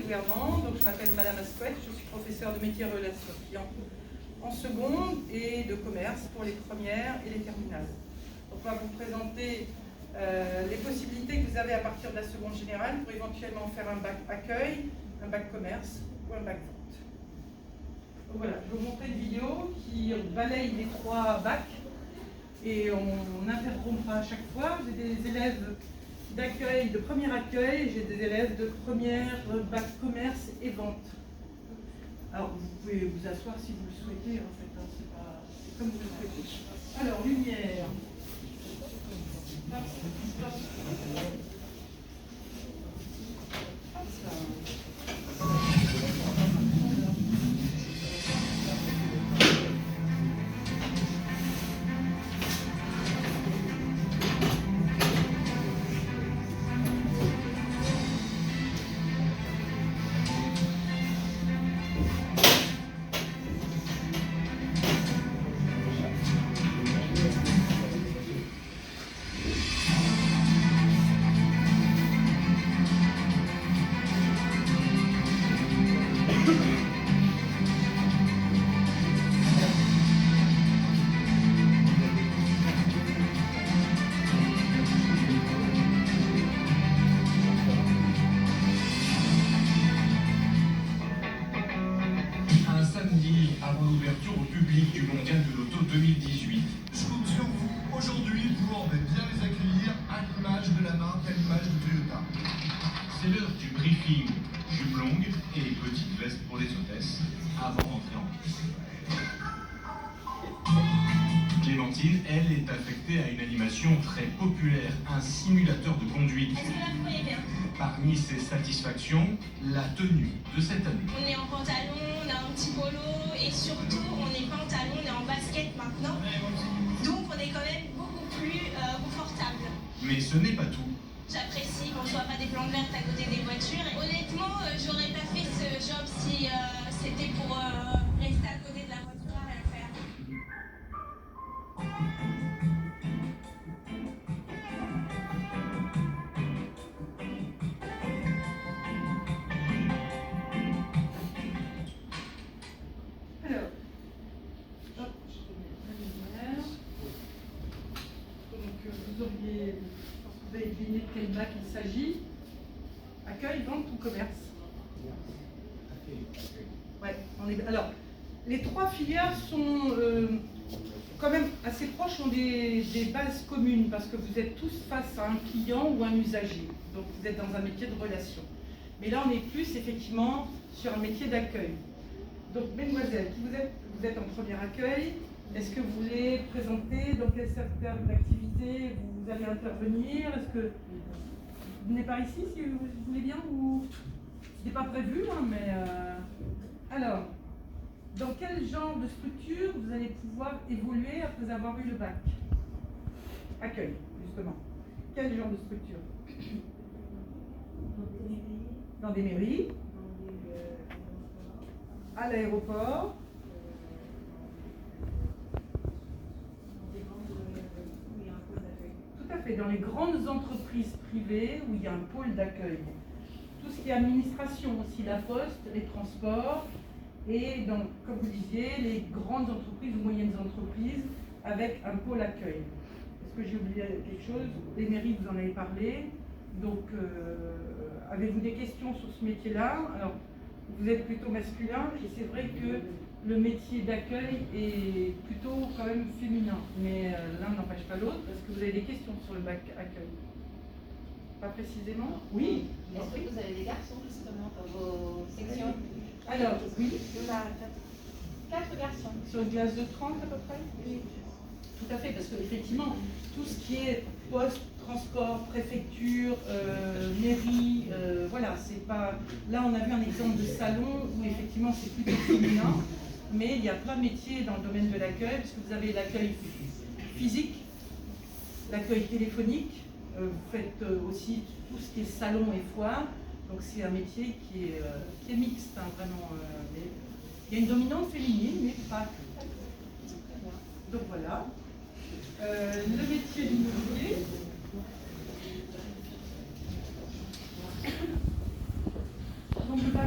Louernement. Donc, je m'appelle Madame Asquette, je suis professeure de métier relations clients en seconde et de commerce pour les premières et les terminales. Donc, on va vous présenter les possibilités que vous avez à partir de la seconde générale pour éventuellement faire un bac accueil, un bac commerce ou un bac vente. Donc voilà, je vais vous montrer une vidéo qui balaye les 3 bacs et on interrompra à chaque fois. J'ai des élèves d'accueil, de premier accueil, j'ai des élèves de première, bac commerce et vente. Alors vous pouvez vous asseoir si vous le souhaitez, en fait, hein, c'est comme vous le souhaitez. Alors, lumière. Avant l'ouverture au public du Mondial de l'Auto 2018. Je compte sur vous aujourd'hui pour bien les accueillir à l'image de la marque, à l'image de Toyota. C'est l'heure du briefing. Jupe longue et petite veste pour les hôtesses avant d'entrer en piste. Clémentine, elle, est affectée à une animation très populaire, un simulateur de conduite. Est-ce que là vous voyez bien? Parmi ses satisfactions, la tenue de cette année. On est en pantalon, on a un petit polo et surtout on est pantalon, on est en basket maintenant. Donc on est quand même beaucoup plus confortable. Mais ce n'est pas tout. J'apprécie qu'on ne soit pas des plantes vertes à côté des voitures. Honnêtement, j'aurais pas fait ce job si c'était pour rester à côté de la voiture à rien faire. Alors, hop, je remets la lumière. Donc, vous auriez, je pense que vous avez deviné de quel bac il s'agit. Accueil, vente ou commerce? Ouais, alors, les 3 filières sont quand même assez proches, ont des bases communes parce que vous êtes tous face à un client ou un usager. Donc, vous êtes dans un métier de relation. Mais là, on est plus effectivement sur un métier d'accueil. Donc, mesdemoiselles, vous êtes en premier accueil. Est-ce que vous voulez présenter dans quel secteur d'activité vous allez intervenir? Est-ce que vous venez par ici si vous voulez bien ou ce n'est pas prévu, hein, mais alors, dans quel genre de structure vous allez pouvoir évoluer après avoir eu le bac? Accueil, justement. Quel genre de structure? Dans des mairies, à l'aéroport, tout à fait, dans les grandes entreprises privées où il y a un pôle d'accueil. Tout ce qui est administration aussi, la poste, les transports, et donc, comme vous disiez, les grandes entreprises ou moyennes entreprises avec un pôle accueil. Est-ce que j'ai oublié quelque chose? Les mairies, vous en avez parlé. Donc, avez-vous des questions sur ce métier-là? Alors, vous êtes plutôt masculin et c'est vrai que le métier d'accueil est plutôt quand même féminin. Mais l'un n'empêche pas l'autre. Est-ce que vous avez des questions sur le bac accueil? Pas précisément? Oui. Est-ce que vous avez des garçons justement dans vos sections? Alors, oui. On a 4 garçons. Sur une classe de 30 à peu près? Oui. Tout à fait, parce qu'effectivement, tout ce qui est poste, transport, préfecture, mairie, voilà, c'est pas... Là, on a vu un exemple de salon où effectivement c'est plutôt féminin, mais il y a plein de métiers dans le domaine de l'accueil, parce que vous avez l'accueil physique, l'accueil téléphonique, vous faites aussi tout ce qui est salon et foire, donc c'est un métier qui est mixte, hein, vraiment. Il y a une dominante féminine, mais pas que. Donc voilà. Le métier d'immobilier. Donc le bac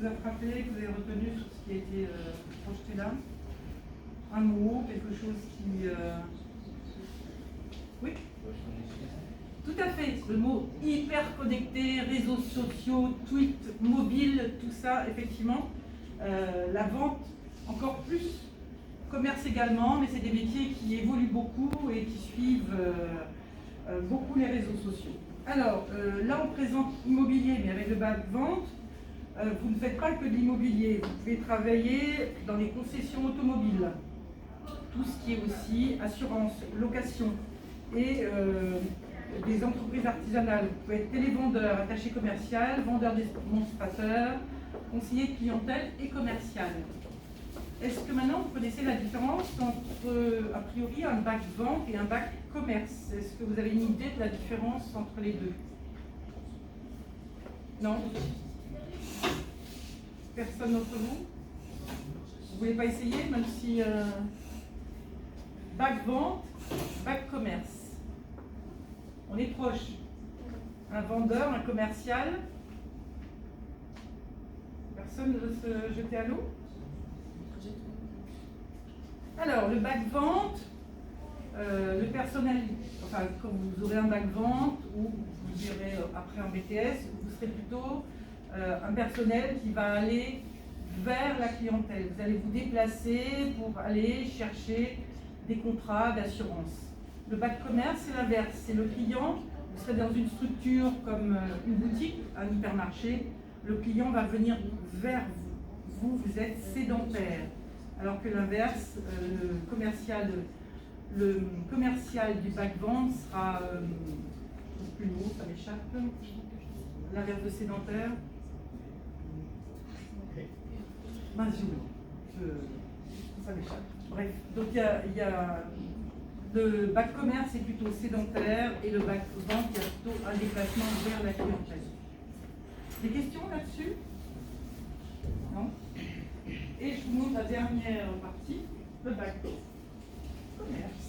vous a frappé, que vous avez retenu sur ce qui a été projeté là? Un mot, quelque chose qui... Oui? Tout à fait. Le mot hyper connecté, réseaux sociaux, tweet, mobile, tout ça, effectivement. La vente, encore plus. Commerce également, mais c'est des métiers qui évoluent beaucoup et qui suivent beaucoup les réseaux sociaux. Alors, là on présente immobilier, mais avec le bac vente, vous ne faites pas que de l'immobilier, vous pouvez travailler dans les concessions automobiles, tout ce qui est aussi assurance, location et des entreprises artisanales. Vous pouvez être télévendeur, attaché commercial, vendeur démonstrateur, conseiller de clientèle et commercial. Est-ce que maintenant vous connaissez la différence entre, a priori, un bac vente et un bac commerce? Est-ce que vous avez une idée de la différence entre les deux? Non? Personne d'entre vous? Vous voulez pas essayer, même si bac vente, bac commerce. On est proche. Un vendeur, un commercial. Personne ne veut se jeter à l'eau? Alors, le bac vente, le personnel, enfin, quand vous aurez un bac vente ou vous irez après un BTS, vous serez plutôt un personnel qui va aller vers la clientèle. Vous allez vous déplacer pour aller chercher des contrats d'assurance. Le bac commerce, c'est l'inverse. C'est le client, vous serez dans une structure comme une boutique, un hypermarché, le client va venir vers vous. Vous, vous êtes sédentaire. Alors que l'inverse, le commercial du bac vente sera plus haut, ça m'échappe. L'inverse de sédentaire. Ça m'échappe. Bref, donc il y a le bac commerce est plutôt sédentaire et le bac vente, il y a plutôt un déplacement vers la clientèle. Des questions là-dessus? Non? Et je vous montre la dernière partie, le bac commerce.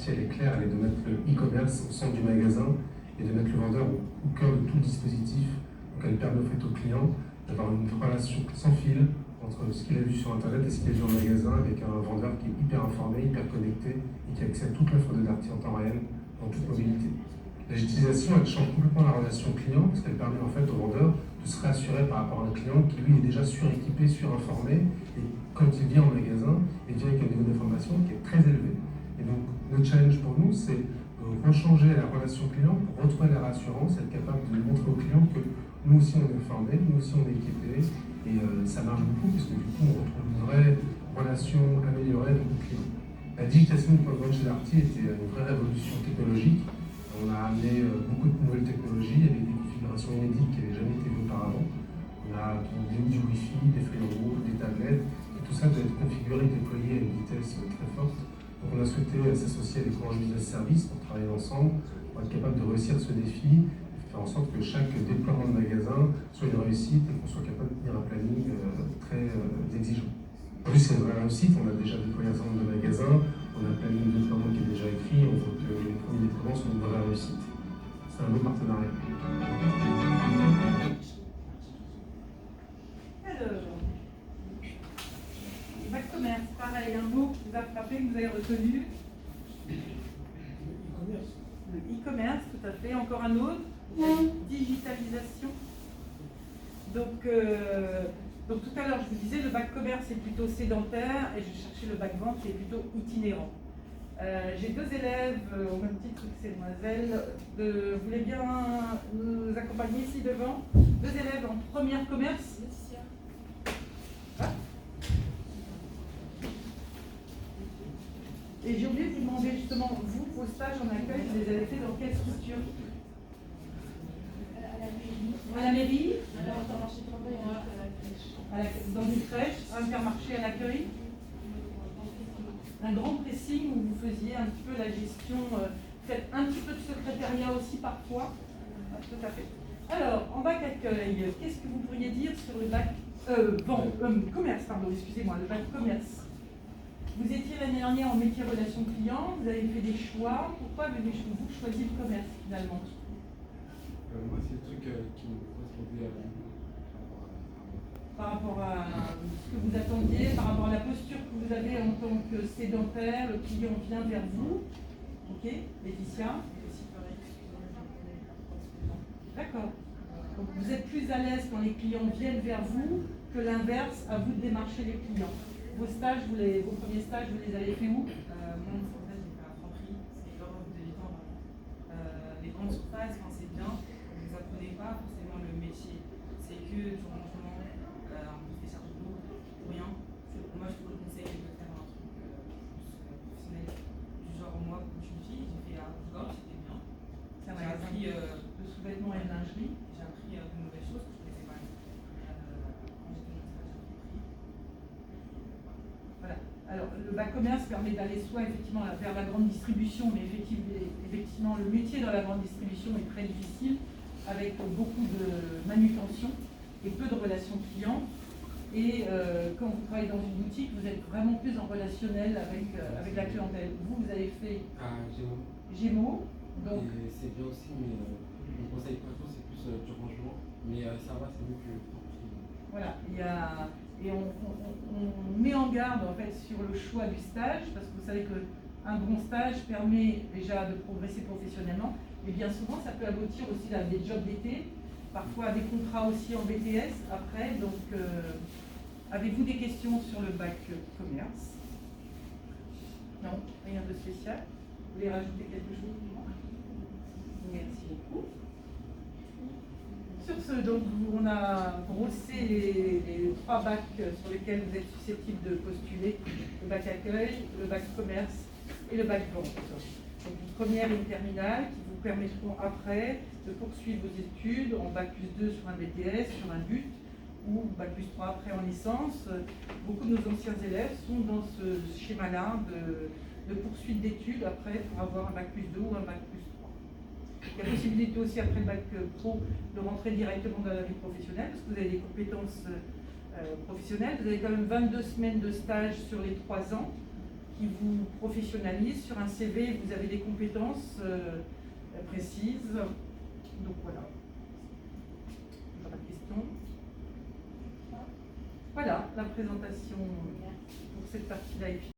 Elle est claire, elle est de mettre le e-commerce au centre du magasin et de mettre le vendeur au cœur de tout le dispositif. Donc elle permet en fait au client d'avoir une relation sans fil entre ce qu'il a vu sur internet et ce qu'il a vu en magasin, avec un vendeur qui est hyper informé, hyper connecté et qui a accès à toute l'offre de Darty en temps réel, dans toute mobilité. La digitalisation, elle change complètement la relation client parce qu'elle permet en fait au vendeur de se réassurer par rapport à un client qui lui est déjà suréquipé, surinformé, et quand il vient en magasin, il vient avec un niveau d'information qui est très élevé. Et donc, le challenge pour nous, c'est de rechanger la relation client pour retrouver la rassurance, être capable de montrer au client que nous aussi on est formés, nous aussi on est équipés, et ça marche beaucoup, puisque du coup on retrouve une vraie relation améliorée avec le client. La digitalisation du point de vue chez Darty était une vraie révolution technologique. On a amené beaucoup de nouvelles technologies avec des configurations inédites qui n'avaient jamais été vues auparavant. On On a du Wi-Fi, des feuilles de route, des tablettes, et tout ça doit être configuré, déployé à une vitesse très forte. Donc on a souhaité s'associer avec Orange Business Service pour travailler ensemble, pour être capable de réussir ce défi, et faire en sorte que chaque déploiement de magasin soit une réussite et qu'on soit capable de tenir un planning très exigeant. En plus, c'est une vraie réussite, on a déjà déployé un certain nombre de magasins, on a un planning de déploiement qui est déjà écrit, on voit que les premiers déploiements sont une vraie réussite. C'est un beau partenariat. Alors, bac commerce, pareil, un mot qui vous a frappé, que vous avez retenu. Le e-commerce, tout à fait. Encore un autre, digitalisation. Donc tout à l'heure, je vous disais, le bac commerce est plutôt sédentaire et je cherchais le bac vente qui est plutôt itinérant. J'ai deux élèves, au même titre que ces demoiselles, vous voulez bien nous accompagner ici devant? Deux élèves en première commerce. Ah. Et j'ai oublié de vous demander justement, vous, vos stages en accueil, vous les avez fait dans quelle structure? À la mairie. Dans une crèche, un Intermarché à l'accueil. Un grand pressing où vous faisiez un petit peu la gestion, peut-être un petit peu de secrétariat aussi parfois. Ah, tout à fait. Alors, en bac accueil, qu'est-ce que vous pourriez dire sur le bac commerce, pardon, excusez-moi, le bac commerce. Vous étiez l'année dernière en métier relations clients, vous avez fait des choix. Pourquoi avez-vous choisi le commerce finalement? Moi, c'est le truc qui me correspondait par rapport à ce que vous attendiez, par rapport à la posture que vous avez en tant que sédentaire, le client vient vers vous. Ok, Laetitia? D'accord. Donc vous êtes plus à l'aise quand les clients viennent vers vous que l'inverse, à vous de démarcher les clients. Vos stages, vos premiers stages, vous les avez fait où? Moi, mon stage, j'ai fait à Franprix, c'est l'Europe de l'étendre. Les grandes surfaces, quand c'est bien, vous n'apprenez pas forcément le métier. C'est que du rangement, un peu des charges lourdes, pour rien. Moi, je vous conseille de faire un truc plus professionnel. Du genre, moi, comme je suis une fille, j'ai fait un Gorge, c'était bien. C'est un magasin de sous-vêtements et de lingerie. J'ai appris de nouvelles choses que je connaissais pas. Quand j'étais dans le stage, j'ai appris. Voilà. Alors, le bac commerce permet d'aller soit effectivement vers la grande distribution, mais effectivement, le métier dans la grande distribution est très difficile, avec beaucoup de manutention et peu de relations clients. Et quand vous travaillez dans une boutique, vous êtes vraiment plus en relationnel avec la clientèle. Vous avez fait Gémeaux. Donc c'est bien aussi, mais je ne conseille pas trop, c'est plus du rangement. Mais ça va, c'est mieux que voilà, et on met en garde en fait sur le choix du stage, parce que vous savez qu'un bon stage permet déjà de progresser professionnellement, et bien souvent ça peut aboutir aussi à des jobs d'été, parfois à des contrats aussi en BTS après. Donc avez-vous des questions sur le bac commerce? Non, rien de spécial. Vous voulez rajouter quelque chose? Merci beaucoup. Sur ce, donc, on a brossé les trois bacs sur lesquels vous êtes susceptibles de postuler, le bac accueil, le bac commerce et le bac vente. Donc une première et une terminale qui vous permettront après de poursuivre vos études en bac plus 2 sur un BTS, sur un but, ou bac plus 3 après en licence. Beaucoup de nos anciens élèves sont dans ce schéma-là de poursuite d'études après pour avoir un bac plus 2 ou un bac plus 3. Il y a possibilité aussi après le bac pro de rentrer directement dans la vie professionnelle parce que vous avez des compétences professionnelles. Vous avez quand même 22 semaines de stage sur les 3 ans qui vous professionnalisent. Sur un CV, vous avez des compétences précises. Donc voilà. Pas de questions. Voilà, la présentation pour cette partie-là est finie.